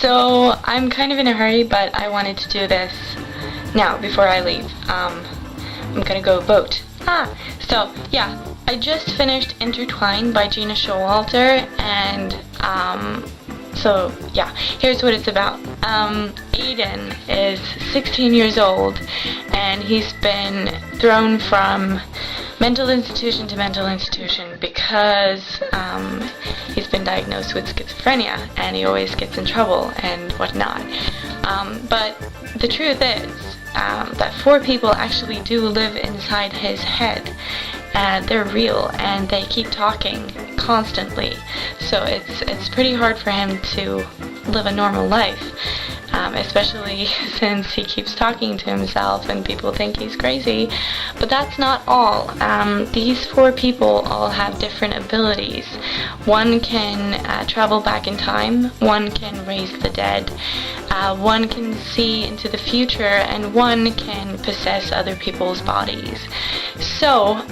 So I'm kind of in a hurry, but I wanted to do this now before I leave. I'm gonna go vote. So yeah, I just finished Intertwined by Gina Showalter, and so yeah, here's what it's about. Aiden is 16 years old, and he's been thrown from mental institution to mental institution because he's been diagnosed with schizophrenia, and he always gets in trouble and whatnot. But the truth is that 4 people actually do live inside his head. They're real, and they keep talking constantly, so it's pretty hard for him to live a normal life, especially since he keeps talking to himself and people think he's crazy. But that's not all. These 4 people all have different abilities. One can travel back in time, one can raise the dead, one can see into the future, and one can possess other people's bodies. So,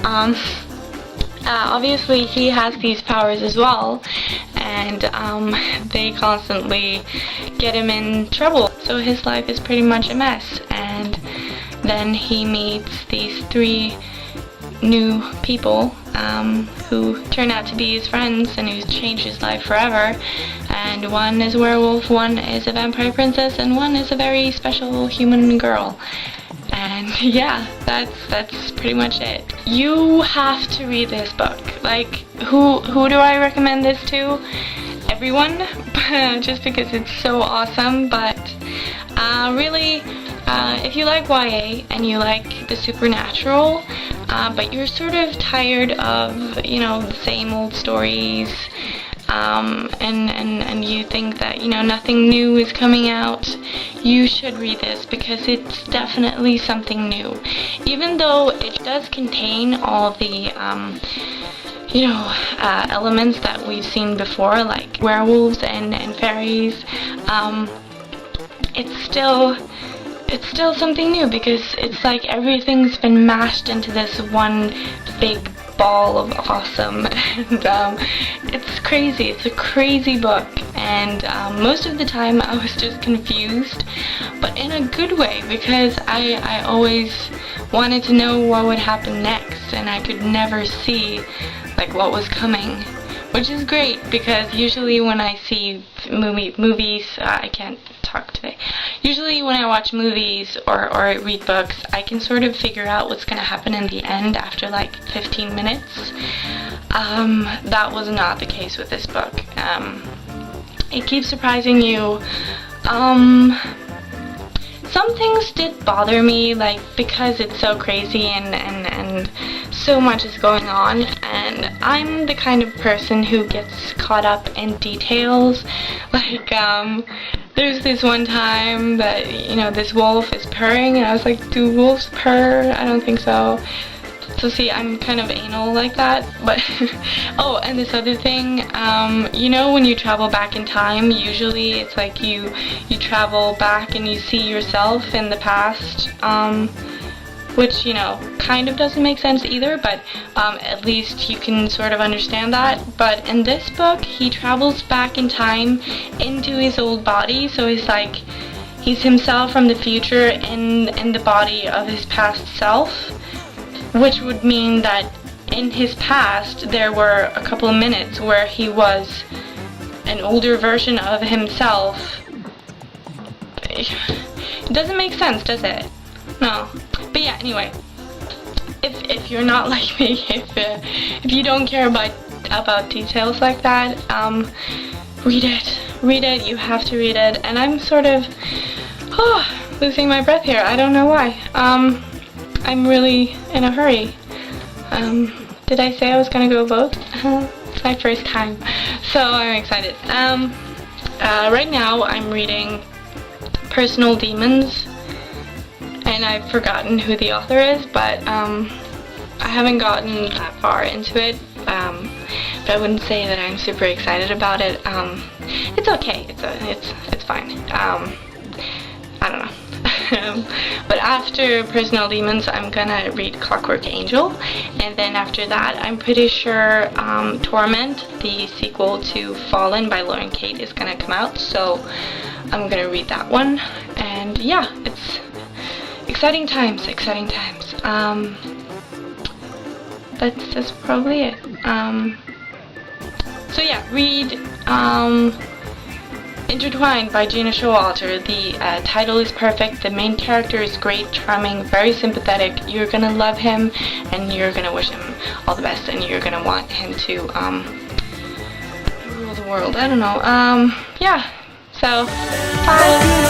obviously he has these powers as well, and they constantly get him in trouble. So his life is pretty much a mess, and then he meets these 3 new people who turn out to be his friends and who change his life forever. And one is a werewolf, one is a vampire princess, and one is a very special human girl. And yeah, that's pretty much it. You have to read this book. Like, who do I recommend this to? Everyone, just because it's so awesome. But really, if you like YA and you like the supernatural, but you're sort of tired of, you know, the same old stories, and you think that, you know, nothing new is coming out, you should read this because it's definitely something new. Even though it does contain all the elements that we've seen before, like werewolves and fairies, it's still something new because it's like everything's been mashed into this one big ball of awesome, and it's crazy. It's a crazy book, and most of the time I was just confused, but in a good way, because I always wanted to know what would happen next, and I could never see like what was coming, which is great because usually when I see movies, I can't talk today. Usually when I watch movies or read books, I can sort of figure out what's going to happen in the end after like 15 minutes. That was not the case with this book. It keeps surprising you. Some things did bother me, like, because it's so crazy and so much is going on, and I'm the kind of person who gets caught up in details. Like, there's this one time that, you know, this wolf is purring, and I was like, do wolves purr? I don't think so. So see, I'm kind of anal like that, but oh, and this other thing, you know, when you travel back in time, usually it's like you travel back and you see yourself in the past, which, you know, kind of doesn't make sense either, but at least you can sort of understand that. But in this book, he travels back in time into his old body, so it's like he's himself from the future in the body of his past self, which would mean that in his past there were a couple of minutes where he was an older version of himself. It doesn't make sense, does it? No. But yeah, anyway, if you're not like me, if you don't care about details like that, read it. You have to read it. And I'm sort of losing my breath here. I don't know why. I'm really in a hurry. Did I say I was gonna go vote? It's my first time, so I'm excited. Right now I'm reading Personal Demons, and I've forgotten who the author is, but I haven't gotten that far into it, but I wouldn't say that I'm super excited about it. It's okay, it's fine. I don't know. But after Personal Demons, I'm gonna read Clockwork Angel, and then after that, I'm pretty sure Torment, the sequel to Fallen by Lauren Kate, is gonna come out. So I'm gonna read that one. And yeah, it's exciting times, exciting times. That's probably it. So yeah, read Intertwined by Gina Showalter. The title is perfect. The main character is great, charming, very sympathetic. You're gonna love him, and you're gonna wish him all the best, and you're gonna want him to rule the world. I don't know. Yeah. So, bye.